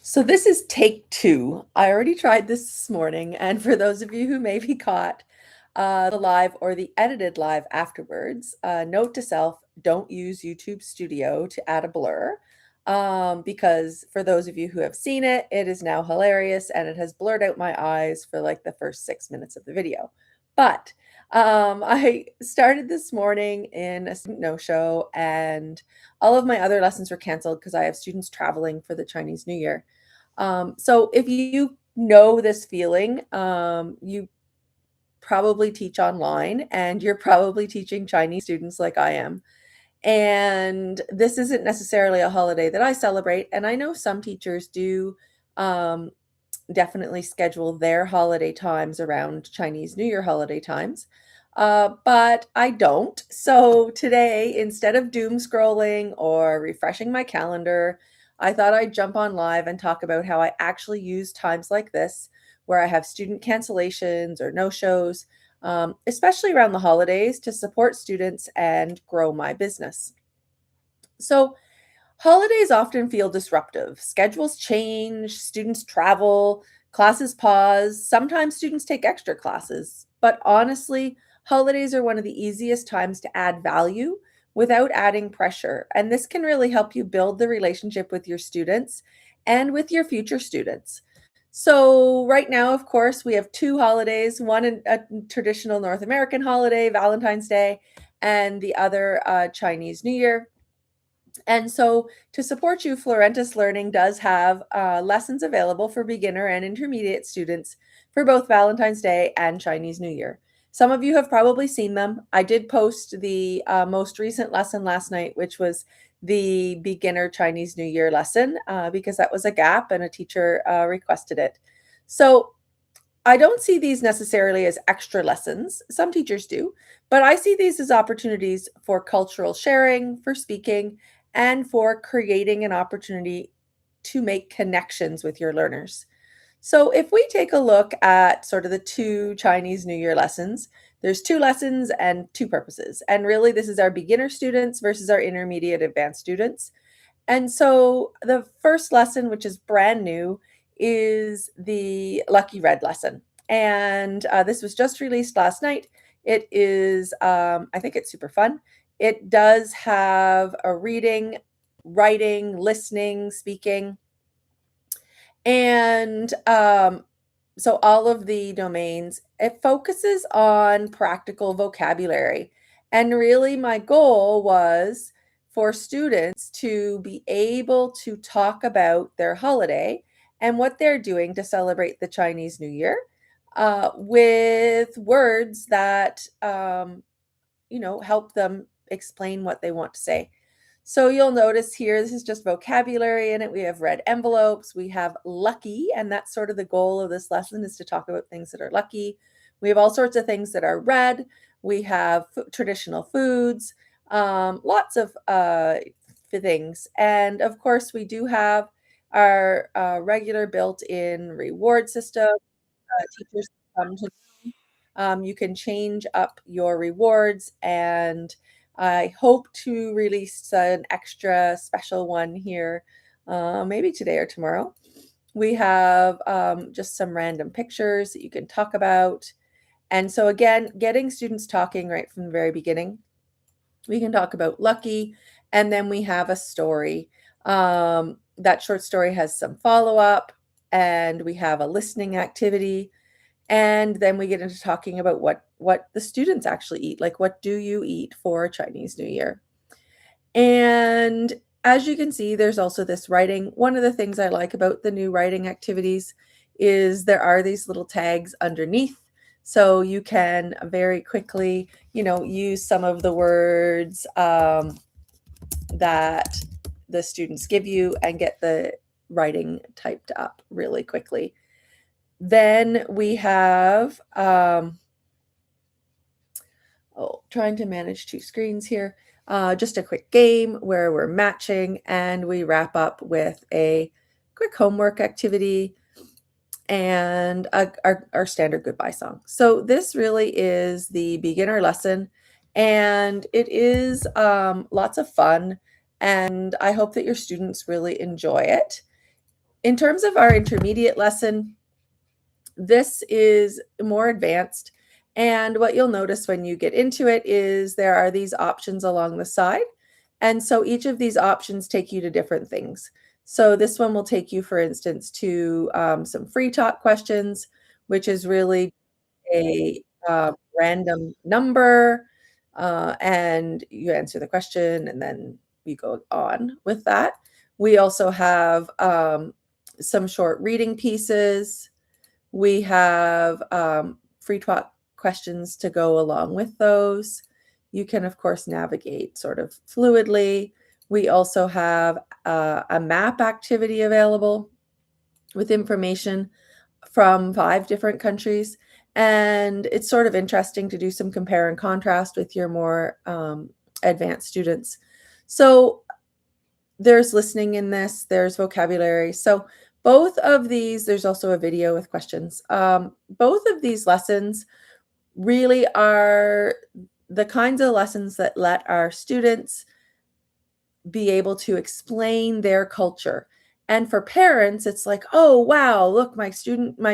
So this is take two. I already tried this morning, and for those of you who may be caught the live or the edited live afterwards, note to self, don't use YouTube Studio to add a blur. Because for those of you who have seen it, it is now hilarious and it has blurred out my eyes for like the first 6 minutes of the video. But I started this morning in a student no-show, and all of my other lessons were canceled because I have students traveling for the Chinese New Year. So if you know this feeling, you probably teach online and you're probably teaching Chinese students like I am. And this isn't necessarily a holiday that I celebrate. And I know some teachers do um, definitely schedule their holiday times around Chinese New Year holiday times. But I don't. So today, instead of doom scrolling or refreshing my calendar, I thought I'd jump on live and talk about how I actually use times like this, where I have student cancellations or no shows, especially around the holidays, to support students and grow my business. So, holidays often feel disruptive. Schedules change, students travel, classes pause. Sometimes students take extra classes. But honestly, holidays are one of the easiest times to add value without adding pressure. And this can really help you build the relationship with your students and with your future students. So, right now, of course, we have two holidays, a traditional North American holiday, Valentine's Day, and the other Chinese New Year. And so, to support you, Florentis Learning does have lessons available for beginner and intermediate students for both Valentine's Day and Chinese New Year. Some of you have probably seen them. I did post the most recent lesson last night, which was the beginner Chinese New Year lesson, because that was a gap and a teacher requested it. So, I don't see these necessarily as extra lessons. Some teachers do, but I see these as opportunities for cultural sharing, for speaking, and for creating an opportunity to make connections with your learners. So, if we take a look at sort of the two Chinese New Year lessons, there's two lessons and two purposes. And really, this is our beginner students versus our intermediate advanced students. And so the first lesson, which is brand new, is the Lucky Red lesson. And this was just released last night. It is, I think it's super fun. It does have a reading, writing, listening, speaking, and so all of the domains, it focuses on practical vocabulary. And really, my goal was for students to be able to talk about their holiday and what they're doing to celebrate the Chinese New Year with words that, help them explain what they want to say. So you'll notice here, this is just vocabulary in it. We have red envelopes, we have lucky, and that's sort of the goal of this lesson, is to talk about things that are lucky. We have all sorts of things that are red. We have traditional foods, lots of things. And of course, we do have our regular built-in reward system. Teachers come to you can change up your rewards, and I hope to release an extra special one here, maybe today or tomorrow. We have just some random pictures that you can talk about. And so, again, getting students talking right from the very beginning. We can talk about lucky, and then we have a story. That short story has some follow up, and we have a listening activity, and then we get into talking about what the students actually eat, like what do you eat for Chinese New Year? And as you can see, there's also this writing. One of the things I like about the new writing activities is there are these little tags underneath. So you can very quickly, use some of the words that the students give you and get the writing typed up really quickly. Then we have, trying to manage two screens here. Just a quick game where we're matching, and we wrap up with a quick homework activity and our standard goodbye song. So this really is the beginner lesson, and it is lots of fun, and I hope that your students really enjoy it. In terms of our intermediate lesson, this is more advanced. And what you'll notice when you get into it is there are these options along the side. And so each of these options take you to different things. So this one will take you, for instance, to some free talk questions, which is really a random number, and you answer the question, and then we go on with that. We also have some short reading pieces. We have free talk questions to go along with those. You can, of course, navigate sort of fluidly. We also have a map activity available with information from 5 different countries. And it's sort of interesting to do some compare and contrast with your more advanced students. So there's listening in this, there's vocabulary. So both of these, there's also a video with questions. Both of these lessons really are the kinds of lessons that let our students be able to explain their culture. And for parents, it's like, oh, wow, look, my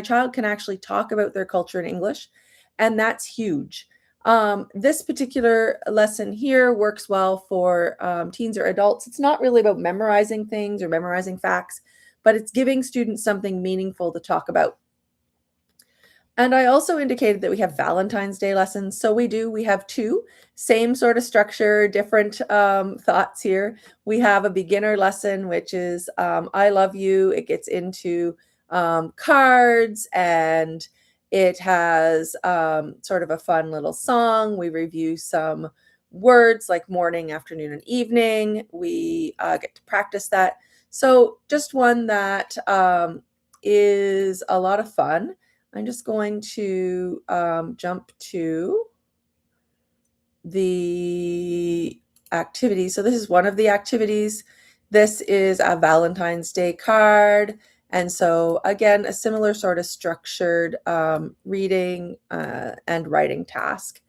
child can actually talk about their culture in English. And that's huge. This particular lesson here works well for teens or adults. It's not really about memorizing things or memorizing facts, but it's giving students something meaningful to talk about. And I also indicated that we have Valentine's Day lessons. So we do. We have 2, same sort of structure, different thoughts here. We have a beginner lesson, which is I love you. It gets into cards, and it has sort of a fun little song. We review some words like morning, afternoon, and evening. We get to practice that. So just one that is a lot of fun. I'm just going to jump to the activity. So this is one of the activities. This is a Valentine's Day card. And so again, a similar sort of structured reading and writing task.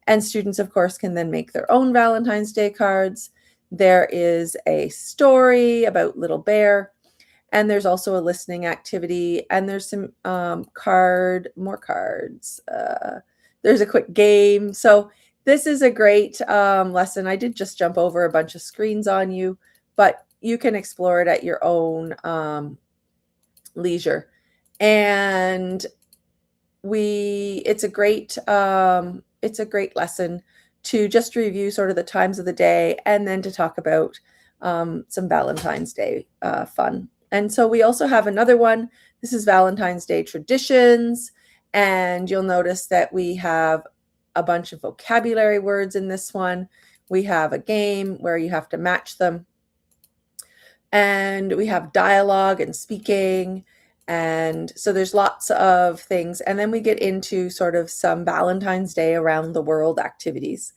And students, of course, can then make their own Valentine's Day cards. There is a story about Little Bear. And there's also a listening activity, and there's some more cards. There's a quick game. So this is a great lesson. I did just jump over a bunch of screens on you, but you can explore it at your own leisure. And it's a great lesson to just review sort of the times of the day, and then to talk about some Valentine's Day fun. And so we also have another one. This is Valentine's Day traditions. And you'll notice that we have a bunch of vocabulary words in this one. We have a game where you have to match them. And we have dialogue and speaking. And so there's lots of things. And then we get into sort of some Valentine's Day around the world activities,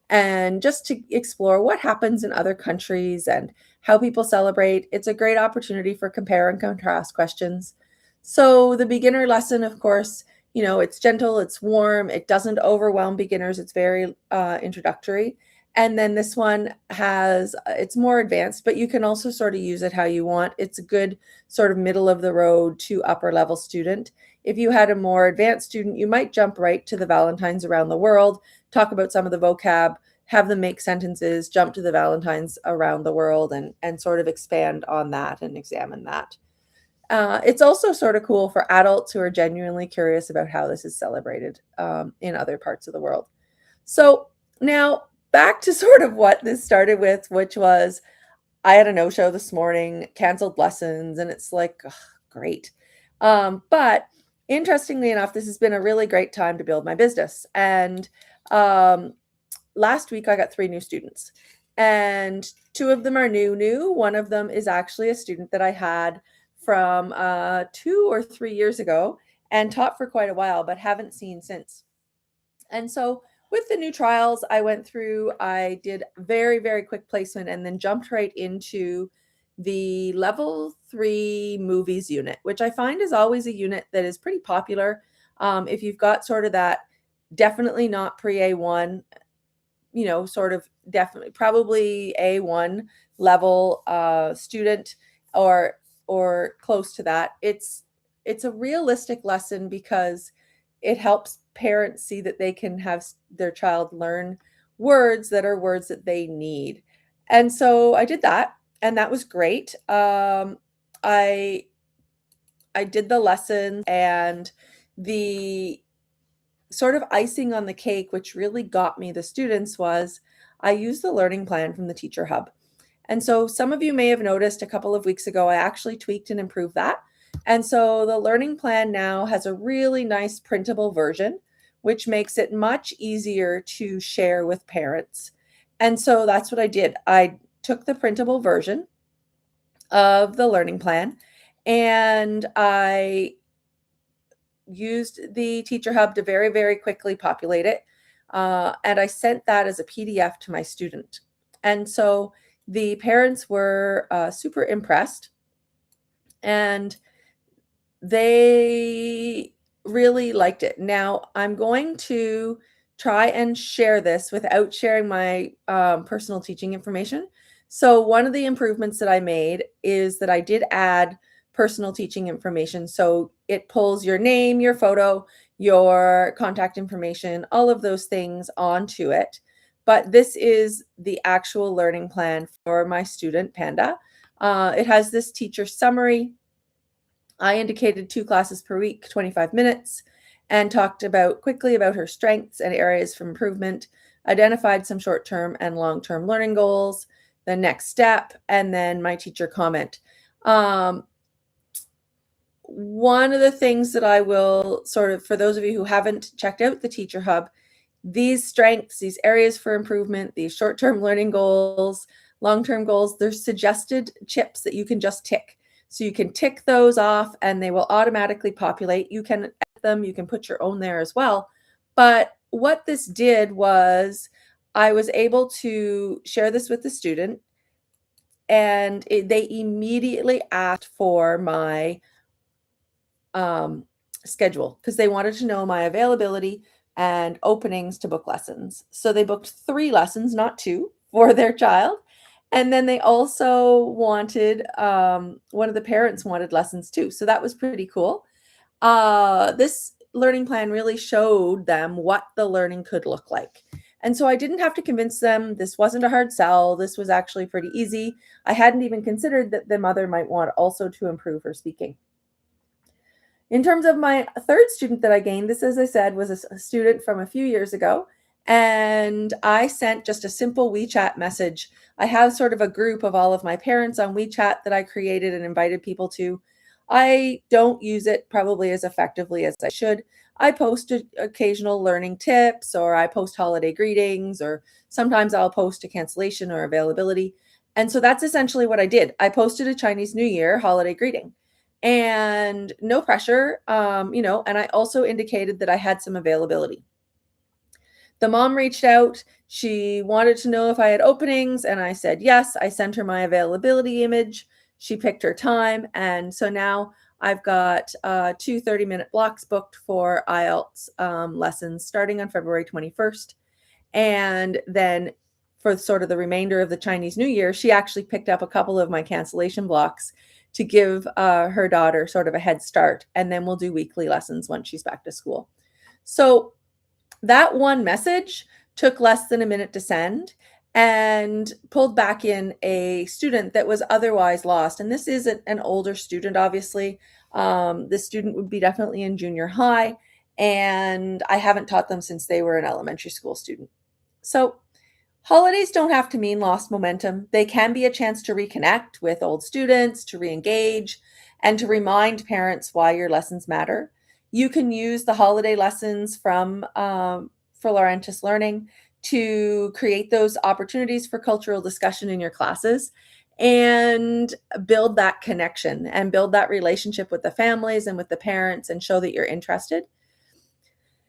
and just to explore what happens in other countries and how people celebrate. It's a great opportunity for compare and contrast questions. So the beginner lesson, of course, it's gentle, it's warm, it doesn't overwhelm beginners, it's very introductory. And then this one it's more advanced, but you can also sort of use it how you want. It's a good sort of middle of the road to upper level student. If you had a more advanced student, you might jump right to the Valentines around the world, talk about some of the vocab, have them make sentences, jump to the Valentines around the world, and sort of expand on that and examine that. It's also sort of cool for adults who are genuinely curious about how this is celebrated in other parts of the world. So now back to sort of what this started with, which was I had a no-show this morning, canceled lessons, and it's like, ugh, great. But interestingly enough, this has been a really great time to build my business. And last week I got 3 new students, and 2 of them are new. One of them is actually a student that I had from 2 or 3 years ago and taught for quite a while, but haven't seen since. And so with the new trials I went through, I did very, very quick placement and then jumped right into the level 3 movies unit, which I find is always a unit that is pretty popular. If you've got sort of that definitely not pre-A1, sort of definitely probably A1 level student, or or close to that. It's a realistic lesson because it helps parents see that they can have their child learn words that are words that they need. And so I did that, and that was great. I I did the lessons, and the sort of icing on the cake, which really got me the students, was I used the learning plan from the Teacher Hub. And so some of you may have noticed a couple of weeks ago, I actually tweaked and improved that. And so the learning plan now has a really nice printable version, which makes it much easier to share with parents. And so that's what I did. I took the printable version of the learning plan, and I used the Teacher Hub to very, very quickly populate it. And I sent that as a PDF to my student. And so the parents were super impressed, and they really liked it. Now, I'm going to try and share this without sharing my personal teaching information. So, one of the improvements that I made is that I did add personal teaching information. So, it pulls your name, your photo, your contact information, all of those things onto it. But this is the actual learning plan for my student, Panda. It has this teacher summary. I indicated 2 classes per week, 25 minutes, and talked quickly about her strengths and areas for improvement, identified some short-term and long-term learning goals, the next step, and then my teacher comment. One of the things that I will sort of, for those of you who haven't checked out the Teacher Hub, these strengths, these areas for improvement, these short-term learning goals, long-term goals, there's suggested chips that you can just tick. So you can tick those off and they will automatically populate. You can edit them, you can put your own there as well. But what this did was I was able to share this with the student, and they immediately asked for my schedule because they wanted to know my availability and openings to book lessons. So they booked 3 lessons, not 2, for their child. And then they also wanted, one of the parents wanted lessons too. So that was pretty cool. This learning plan really showed them what the learning could look like. And so I didn't have to convince them. This wasn't a hard sell. This was actually pretty easy. I hadn't even considered that the mother might want also to improve her speaking. In terms of my third student that I gained, this, as I said, was a student from a few years ago. And I sent just a simple WeChat message. I have sort of a group of all of my parents on WeChat that I created and invited people to. I don't use it probably as effectively as I should. I post occasional learning tips, or I post holiday greetings, or sometimes I'll post a cancellation or availability. And so that's essentially what I did. I posted a Chinese New Year holiday greeting, and no pressure, and I also indicated that I had some availability. The mom reached out. She wanted to know if I had openings, and I said yes. I sent her my availability image. She picked her time, and so now I've got 2 30-minute blocks booked for IELTS lessons starting on February 21st. And then for sort of the remainder of the Chinese New Year, she actually picked up a couple of my cancellation blocks to give her daughter sort of a head start. And then we'll do weekly lessons once she's back to school. So that one message took less than a minute to send and pulled back in a student that was otherwise lost. And this is an older student, obviously. This student would be definitely in junior high, and I haven't taught them since they were an elementary school student. So holidays don't have to mean lost momentum. They can be a chance to reconnect with old students, to re-engage, and to remind parents why your lessons matter. You can use the holiday lessons from for Laurentis Learning to create those opportunities for cultural discussion in your classes and build that connection and build that relationship with the families and with the parents and show that you're interested.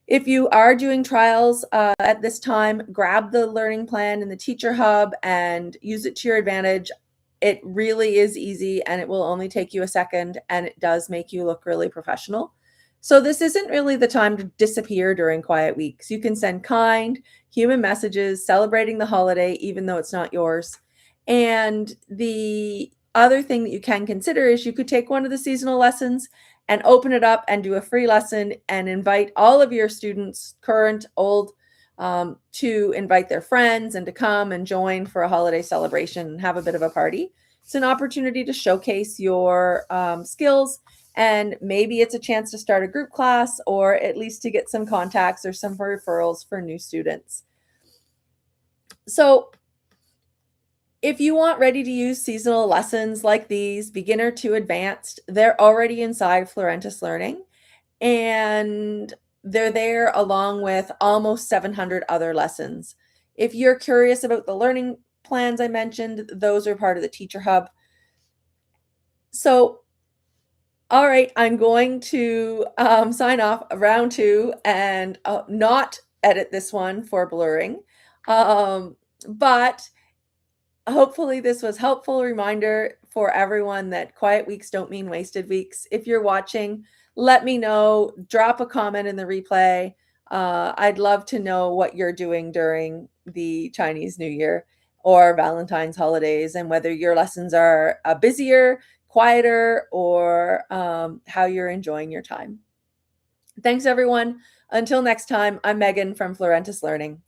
If you are doing trials at this time, grab the learning plan in the Teacher Hub and use it to your advantage. It really is easy, and it will only take you a second, and it does make you look really professional. So this isn't really the time to disappear during quiet weeks. You can send kind, human messages celebrating the holiday, even though it's not yours. And the other thing that you can consider is you could take one of the seasonal lessons and open it up and do a free lesson and invite all of your students, current, old, to invite their friends and to come and join for a holiday celebration and have a bit of a party. It's an opportunity to showcase your skills, and maybe it's a chance to start a group class or at least to get some contacts or some referrals for new students. So if you want ready to use seasonal lessons like these, beginner to advanced, they're already inside Florentis Learning, and they're there along with almost 700 other lessons. If you're curious about the learning plans I mentioned, those are part of the Teacher Hub. So, all right, I'm going to sign off round 2 and not edit this one for blurring. But hopefully this was helpful reminder for everyone that quiet weeks don't mean wasted weeks. If you're watching, let me know, drop a comment in the replay. I'd love to know what you're doing during the Chinese New Year or Valentine's holidays, and whether your lessons are busier, quieter, or how you're enjoying your time. Thanks, everyone. Until next time, I'm Megan from Florentis Learning.